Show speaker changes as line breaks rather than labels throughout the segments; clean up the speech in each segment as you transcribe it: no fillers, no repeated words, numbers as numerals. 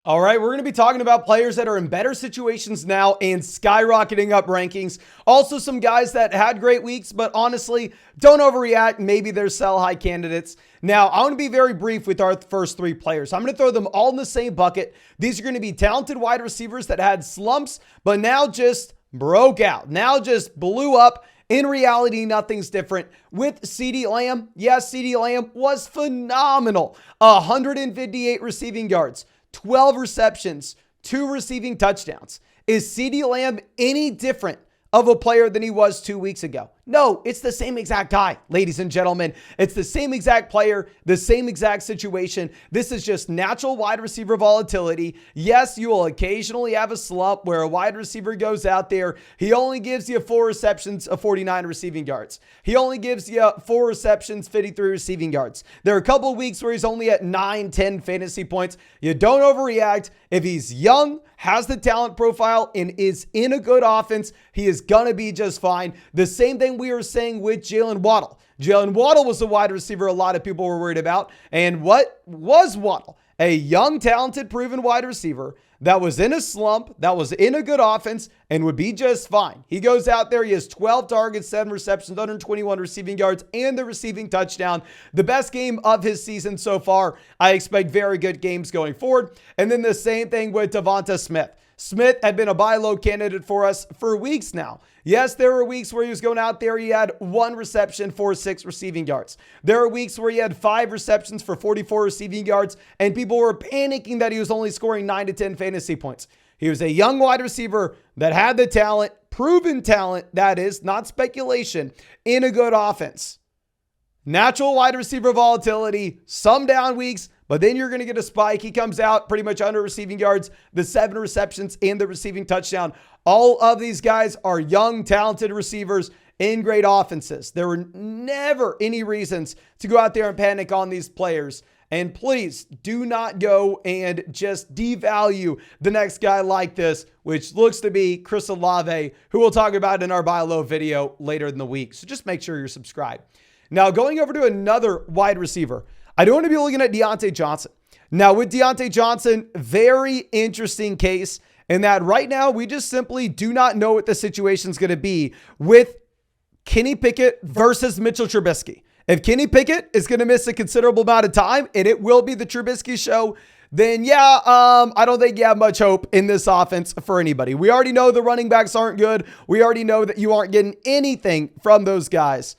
All right, we're going to be talking about players that are in better situations now and skyrocketing up rankings. Also, some guys that had great weeks, but honestly, don't overreact. Maybe they're sell-high candidates. Now, I want to be very brief with our first three players. I'm going to throw them all in the same bucket. These are going to be talented wide receivers that had slumps, but now just broke out. Now just blew up. In reality, nothing's different with CeeDee Lamb. Yes, CeeDee Lamb was phenomenal. 158 receiving yards. 12 receptions, 2 receiving touchdowns. Is CeeDee Lamb any different of a player than he was 2 weeks ago? No, it's the same exact guy, ladies and gentlemen. It's the same exact player, the same exact situation. This is just natural wide receiver volatility. Yes, you will occasionally have a slump where a wide receiver goes out there. He only gives you 4 receptions of 49 receiving yards. He only gives you 4 receptions, 53 receiving yards. There are a couple of weeks where he's only at 9, 10 fantasy points. You don't overreact. If he's young, has the talent profile, and is in a good offense, he is going to be just fine. The same thing we were saying with Jalen Waddle. Jalen Waddle was the wide receiver a lot of people were worried about. And what was Waddle? A young, talented, proven wide receiver that was in a slump, that was in a good offense, and would be just fine. He goes out there, he has 12 targets, 7 receptions, 121 receiving yards, and the receiving touchdown. The best game of his season so far. I expect very good games going forward. And then the same thing with Devonta Smith. Smith had been a buy low candidate for us for weeks now. Yes, there were weeks where he was going out there. He had 1 reception for 6 receiving yards. There were weeks where he had 5 receptions for 44 receiving yards, and people were panicking that he was only scoring 9 to 10 fantasy points. He was a young wide receiver that had the talent, proven talent, that is, not speculation, in a good offense. Natural wide receiver volatility, some down weeks, but then you're going to get a spike. He comes out pretty much under receiving yards, the 7 receptions and the receiving touchdown. All of these guys are young, talented receivers in great offenses. There were never any reasons to go out there and panic on these players. And please do not go and just devalue the next guy like this, which looks to be Chris Olave, who we'll talk about in our buy low video later in the week. So just make sure you're subscribed. Now, going over to another wide receiver, I don't want to be looking at Deontay Johnson. Now, with Deontay Johnson, very interesting case in that right now we just simply do not know what the situation is going to be with Kenny Pickett versus Mitchell Trubisky. If Kenny Pickett is going to miss a considerable amount of time, and it will be the Trubisky show, then I don't think you have much hope in this offense for anybody. We already know the running backs aren't good. We already know that you aren't getting anything from those guys.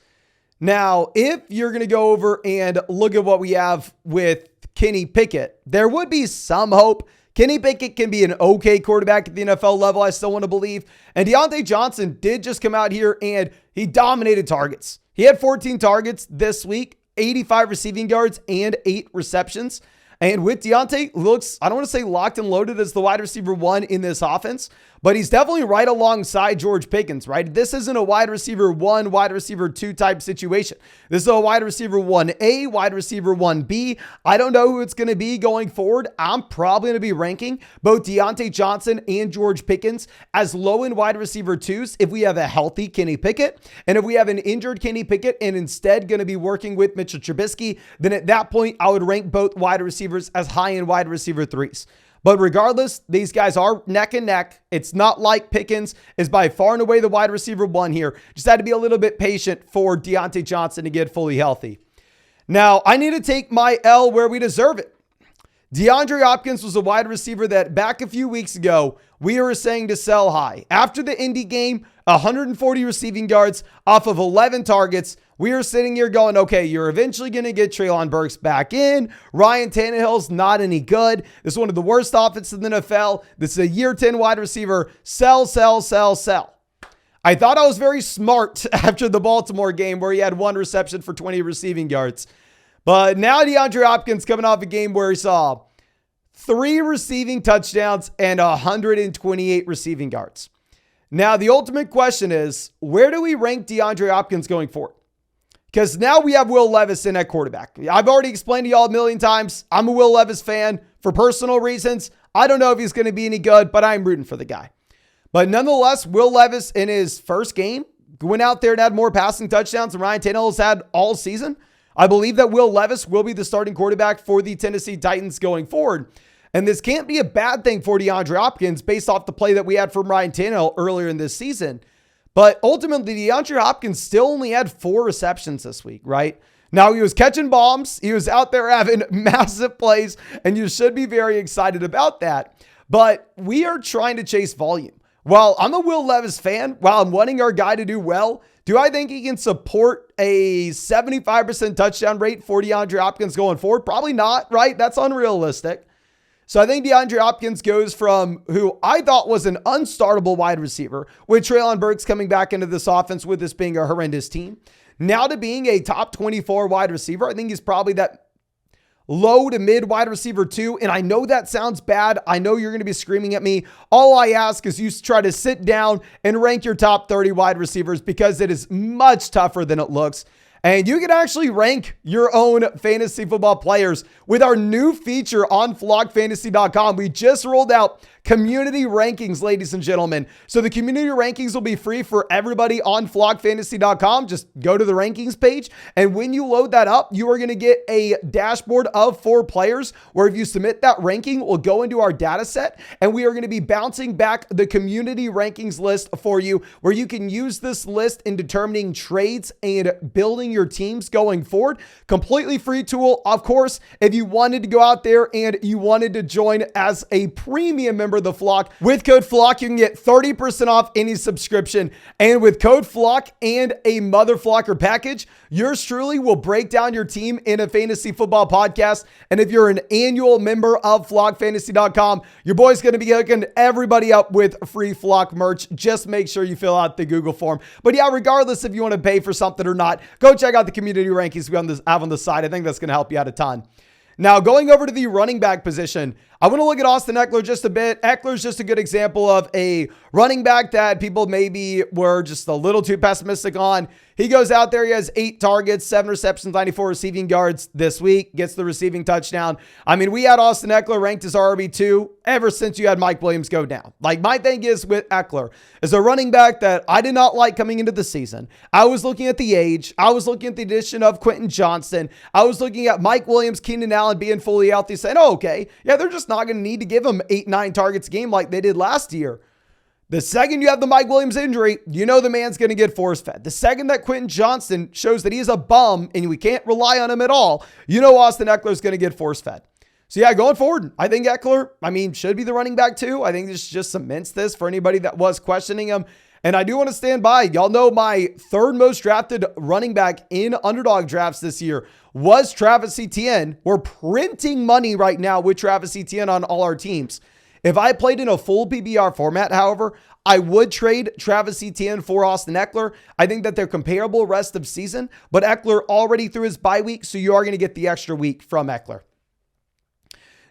Now, if you're going to go over and look at what we have with Kenny Pickett, there would be some hope. Kenny Pickett can be an okay quarterback at the NFL level, I still want to believe. And Deontay Johnson did just come out here and he dominated targets. He had 14 targets this week, 85 receiving yards, and 8 receptions. And with Deontay, looks, I don't want to say locked and loaded as the wide receiver 1 in this offense, but he's definitely right alongside George Pickens, right? This isn't a wide receiver 1, wide receiver 2 type situation. This is a wide receiver 1A, wide receiver 1B. I don't know who it's going to be going forward. I'm probably going to be ranking both Deontay Johnson and George Pickens as low in wide receiver 2s if we have a healthy Kenny Pickett. And if we have an injured Kenny Pickett and instead going to be working with Mitchell Trubisky, then at that point, I would rank both wide receivers as high in wide receiver 3s. But regardless, these guys are neck and neck. It's not like Pickens is by far and away the wide receiver 1 here. Just had to be a little bit patient for Deontay Johnson to get fully healthy. Now, I need to take my L where we deserve it. DeAndre Hopkins was a wide receiver that back a few weeks ago, we were saying to sell high. After the Indy game, 140 receiving yards off of 11 targets. We are sitting here going, okay, you're eventually going to get Treylon Burks back in. Ryan Tannehill's not any good. This is one of the worst offenses in the NFL. This is a year 10 wide receiver. Sell, sell, sell, sell. I thought I was very smart after the Baltimore game where he had 1 reception for 20 receiving yards. But now DeAndre Hopkins coming off a game where he saw 3 receiving touchdowns and 128 receiving yards. Now, the ultimate question is, where do we rank DeAndre Hopkins going forward? Because now we have Will Levis in at quarterback. I've already explained to y'all a million times, I'm a Will Levis fan for personal reasons. I don't know if he's going to be any good, but I'm rooting for the guy. But nonetheless, Will Levis in his first game went out there and had more passing touchdowns than Ryan Tannehill's had all season. I believe that Will Levis will be the starting quarterback for the Tennessee Titans going forward. And this can't be a bad thing for DeAndre Hopkins based off the play that we had from Ryan Tannehill earlier in this season. But ultimately, DeAndre Hopkins still only had 4 receptions this week, right? Now, he was catching bombs. He was out there having massive plays, and you should be very excited about that. But we are trying to chase volume. While I'm a Will Levis fan, while I'm wanting our guy to do well, do I think he can support a 75% touchdown rate for DeAndre Hopkins going forward? Probably not, right? That's unrealistic. So I think DeAndre Hopkins goes from who I thought was an unstartable wide receiver, with Treylon Burks coming back into this offense with this being a horrendous team, now to being a top 24 wide receiver. I think he's probably that low to mid wide receiver 2. And I know that sounds bad. I know you're going to be screaming at me. All I ask is you try to sit down and rank your top 30 wide receivers, because it is much tougher than it looks. And you can actually rank your own fantasy football players with our new feature on flockfantasy.com. We just rolled out community rankings, ladies and gentlemen. So the community rankings will be free for everybody on flockfantasy.com. Just go to the rankings page. And when you load that up, you are going to get a dashboard of 4 players where if you submit that ranking, we'll go into our data set and we are going to be bouncing back the community rankings list for you, where you can use this list in determining trades and building your teams going forward. Completely free tool. Of course, if you wanted to go out there and you wanted to join as a premium member of the Flock, with code FLOCK, you can get 30% off any subscription. And with code FLOCK and a Mother Flocker package, yours truly will break down your team in a fantasy football podcast. And if you're an annual member of flockfantasy.com, your boy's going to be hooking everybody up with free Flock merch. Just make sure you fill out the Google form. But yeah, regardless if you want to pay for something or not, go check out the community rankings we have on the side. I think that's going to help you out a ton. Now, going over to the running back position, I want to look at Austin Ekeler just a bit. Ekeler's just a good example of a running back that people maybe were just a little too pessimistic on. He goes out there, he has 8 targets, 7 receptions, 94 receiving yards this week, gets the receiving touchdown. I mean, we had Austin Ekeler ranked as RB2 ever since you had Mike Williams go down. Like, my thing is with Ekeler, as a running back that I did not like coming into the season. I was looking at the age. I was looking at the addition of Quentin Johnston. I was looking at Mike Williams, Keenan Allen being fully healthy, saying, oh, okay, yeah, they're just not going to need to give him 8-9 targets a game like they did last year. The second you have the Mike Williams injury, you know the man's going to get force fed. The second that Quentin Johnston shows that he's a bum and we can't rely on him at all, you know Austin Ekeler is going to get force fed. So yeah, going forward, I think Ekeler, should be the running back too. I think this just cements this for anybody that was questioning him. And I do want to stand by. Y'all know my 3rd most drafted running back in underdog drafts this year was Travis Etienne. We're printing money right now with Travis Etienne on all our teams. If I played in a full PPR format, however, I would trade Travis Etienne for Austin Ekeler. I think that they're comparable rest of season, but Ekeler already through his bye week, so you are going to get the extra week from Ekeler.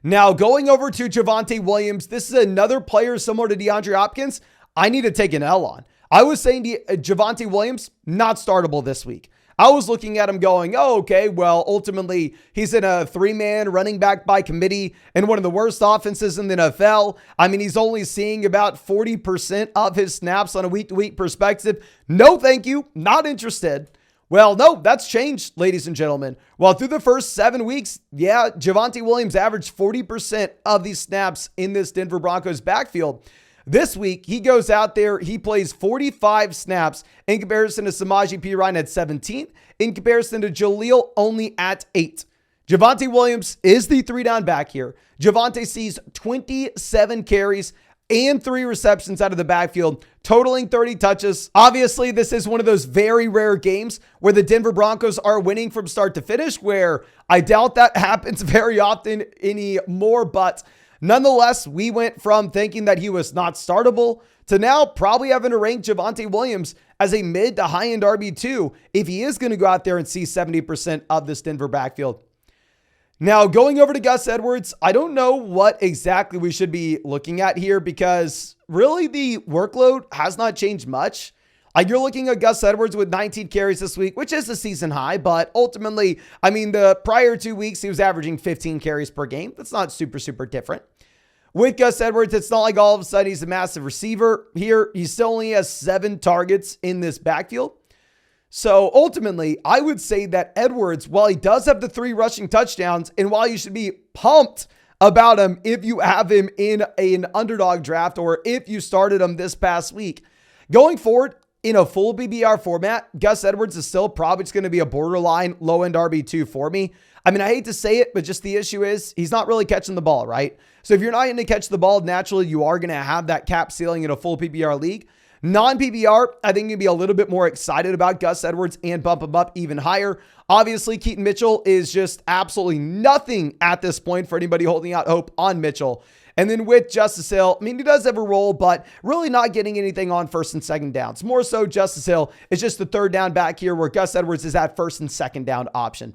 Now, going over to Javante Williams, this is another player similar to DeAndre Hopkins I need to take an L on. I was saying Javante Williams, not startable this week. I was looking at him going, oh, okay, well, ultimately, he's in a 3-man running back by committee in one of the worst offenses in the NFL. He's only seeing about 40% of his snaps on a week-to-week perspective. No, thank you. Not interested. Well, no, that's changed, ladies and gentlemen. Well, through the first 7 weeks, yeah, Javante Williams averaged 40% of these snaps in this Denver Broncos backfield. This week, he goes out there, he plays 45 snaps in comparison to Samaje Perine at 17, in comparison to Jaleel only at 8. Javante Williams is the 3-down back here. Javante sees 27 carries and 3 receptions out of the backfield, totaling 30 touches. Obviously, this is one of those very rare games where the Denver Broncos are winning from start to finish, where I doubt that happens very often anymore, but nonetheless, we went from thinking that he was not startable to now probably having to rank Javante Williams as a mid to high end RB2 if he is going to go out there and see 70% of this Denver backfield. Now, going over to Gus Edwards, I don't know what exactly we should be looking at here because really the workload has not changed much. You're looking at Gus Edwards with 19 carries this week, which is a season high, but ultimately, the prior 2 weeks, he was averaging 15 carries per game. That's not super, super different. With Gus Edwards, it's not like all of a sudden he's a massive receiver here. He still only has 7 targets in this backfield. So ultimately, I would say that Edwards, while he does have the 3 rushing touchdowns, and while you should be pumped about him if you have him in an underdog draft or if you started him this past week. Going forward, in a full BBR format, Gus Edwards is still probably just going to be a borderline low-end RB2 for me. I mean, I hate to say it, but just the issue is he's not really catching the ball, right? So if you're not going to catch the ball, naturally, you are going to have that cap ceiling in a full PPR league. Non-PPR, I think you'd be a little bit more excited about Gus Edwards and bump him up even higher. Obviously, Keaton Mitchell is just absolutely nothing at this point for anybody holding out hope on Mitchell. And then with Justice Hill, I mean, he does have a role, but really not getting anything on first and second downs. More so, Justice Hill is just the third down back here where Gus Edwards is that first and second down option.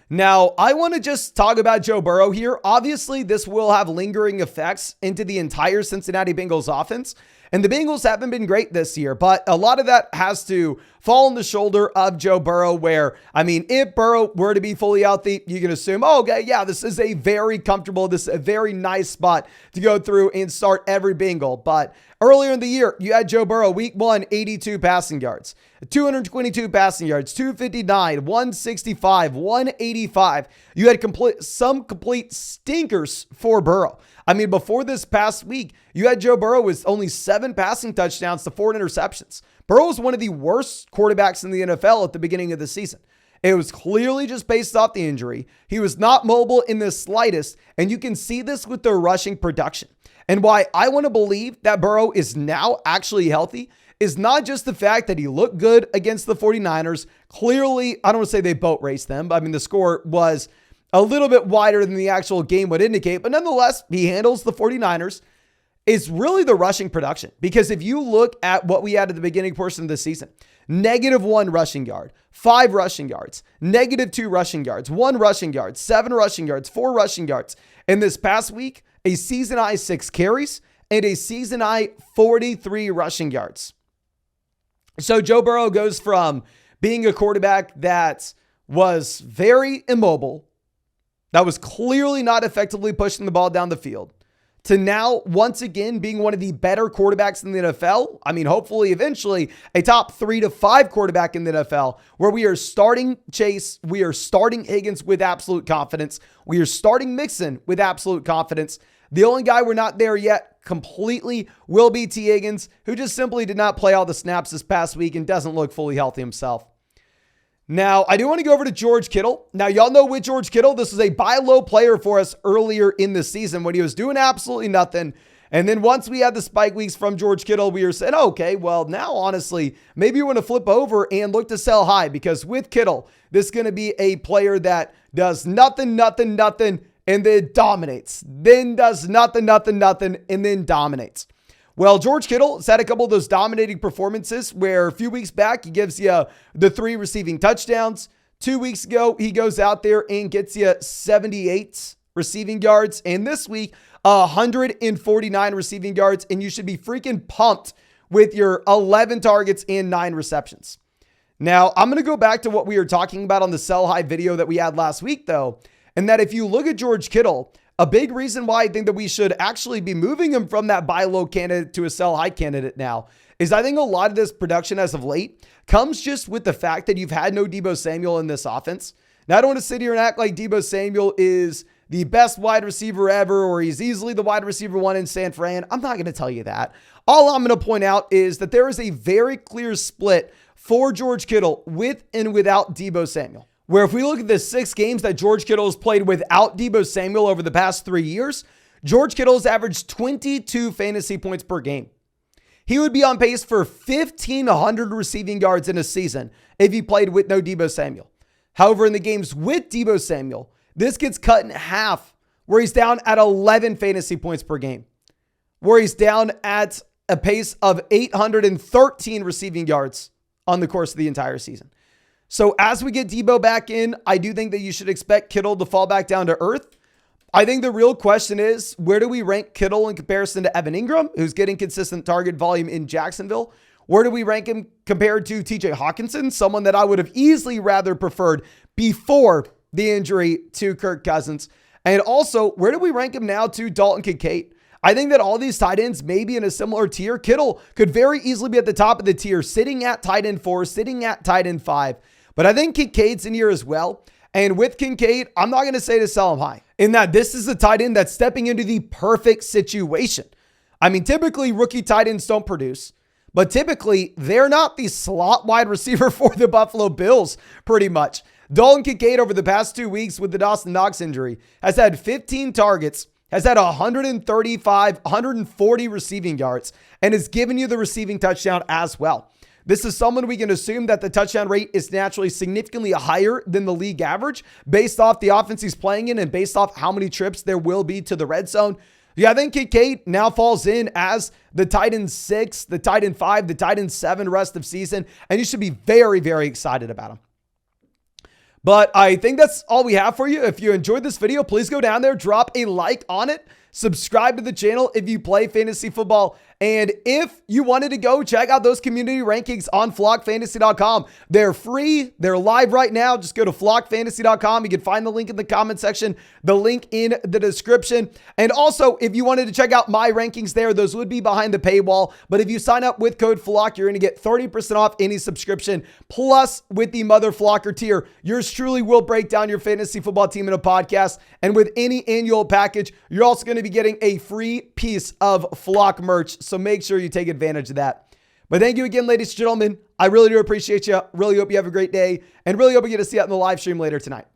Now, I want to just talk about Joe Burrow here. Obviously, this will have lingering effects into the entire Cincinnati Bengals offense. And the Bengals haven't been great this year, but a lot of that has to fall on the shoulder of Joe Burrow where, I mean, if Burrow were to be fully healthy, you can assume, oh, okay, yeah, this is a very comfortable, this is a very nice spot to go through and start every Bengal. But earlier in the year, you had Joe Burrow, week 1, 82 passing yards, 222 passing yards, 259, 165, 185. You had some complete stinkers for Burrow. I mean, before this past week, you had Joe Burrow with only 7 passing touchdowns to 4 interceptions. Burrow was one of the worst quarterbacks in the NFL at the beginning of the season. It was clearly just based off the injury. He was not mobile in the slightest, and you can see this with their rushing production. And why I want to believe that Burrow is now actually healthy is not just the fact that he looked good against the 49ers. Clearly, I don't want to say they boat raced them, but I mean, the score was a little bit wider than the actual game would indicate, but nonetheless, he handles the 49ers. It's really the rushing production, because if you look at what we had at the beginning portion of the season, -1 rushing yard, 5 rushing yards, -2 rushing yards, 1 rushing yard, 7 rushing yards, 4 rushing yards. And this past week, a season high 6 carries and a season high 43 rushing yards. So Joe Burrow goes from being a quarterback that was very immobile, that was clearly not effectively pushing the ball down the field, to now, once again, being one of the better quarterbacks in the NFL. I mean, hopefully, eventually, a top 3 to 5 quarterback in the NFL, where we are starting Chase, we are starting Higgins with absolute confidence, we are starting Mixon with absolute confidence. The only guy we're not there yet completely will be T. Higgins, who just simply did not play all the snaps this past week and doesn't look fully healthy himself. Now, I do want to go over to George Kittle. Now, y'all know with George Kittle, this was a buy low player for us earlier in the season when he was doing absolutely nothing. And then once we had the spike weeks from George Kittle, we were saying, okay, well, now, honestly, maybe you want to flip over and look to sell high, because with Kittle, this is going to be a player that does nothing, and then dominates. Then does nothing, and then dominates. Well, George Kittle has had a couple of those dominating performances where a few weeks back, he gives you the 3 receiving touchdowns. 2 weeks ago, he goes out there and gets you 78 receiving yards. And this week, 149 receiving yards. And you should be freaking pumped with your 11 targets and 9 receptions. Now, I'm going to go back to what we were talking about on the sell high video that we had last week, though. And that if you look at George Kittle, a big reason why I think that we should actually be moving him from that buy low candidate to a sell high candidate now is I think a lot of this production as of late comes just with the fact that you've had no Deebo Samuel in this offense. Now, I don't want to sit here and act like Deebo Samuel is the best wide receiver ever, or he's easily the wide receiver 1 in San Fran. I'm not going to tell you that. All I'm going to point out is that there is a very clear split for George Kittle with and without Deebo Samuel. Where if we look at the 6 games that George Kittle has played without Deebo Samuel over the past 3 years, George Kittle has averaged 22 fantasy points per game. He would be on pace for 1,500 receiving yards in a season if he played with no Deebo Samuel. However, in the games with Deebo Samuel, this gets cut in half, where he's down at 11 fantasy points per game, where he's down at a pace of 813 receiving yards on the course of the entire season. So as we get Deebo back in, I do think that you should expect Kittle to fall back down to earth. I think the real question is, where do we rank Kittle in comparison to Evan Ingram, who's getting consistent target volume in Jacksonville? Where do we rank him compared to TJ Hawkinson, someone that I would have easily rather preferred before the injury to Kirk Cousins? And also, where do we rank him now to Dalton Kincaid? I think that all these tight ends may be in a similar tier. Kittle could very easily be at the top of the tier, sitting at tight end 4, sitting at tight end 5. But I think Kincaid's in here as well. And with Kincaid, I'm not going to say to sell him high. in that this is a tight end that's stepping into the perfect situation. I mean, typically rookie tight ends don't produce, but typically they're not the slot wide receiver for the Buffalo Bills pretty much. Dalton Kincaid over the past 2 weeks with the Dawson Knox injury has had 15 targets, has had 140 receiving yards, and has given you the receiving touchdown as well. This is someone we can assume that the touchdown rate is naturally significantly higher than the league average based off the offense he's playing in and based off how many trips there will be to the red zone. Yeah, I think Keke now falls in as the tight end 6, the tight end 5, the tight end 7 rest of season, and you should be very, very excited about him. But I think that's all we have for you. If you enjoyed this video, please go down there, drop a like on it, subscribe to the channel if you play fantasy football. And if you wanted to go check out those community rankings on flockfantasy.com, they're free. They're live right now. Just go to flockfantasy.com. You can find the link in the comment section, the link in the description. And also, if you wanted to check out my rankings there, those would be behind the paywall. But if you sign up with code FLOCK, you're going to get 30% off any subscription. Plus, with the Mother Flocker tier, yours truly will break down your fantasy football team in a podcast. And with any annual package, you're also going to be getting a free piece of Flock merch. So make sure you take advantage of that. But thank you again, ladies and gentlemen. I really do appreciate you. Really hope you have a great day and really hope we get to see you out in the live stream later tonight.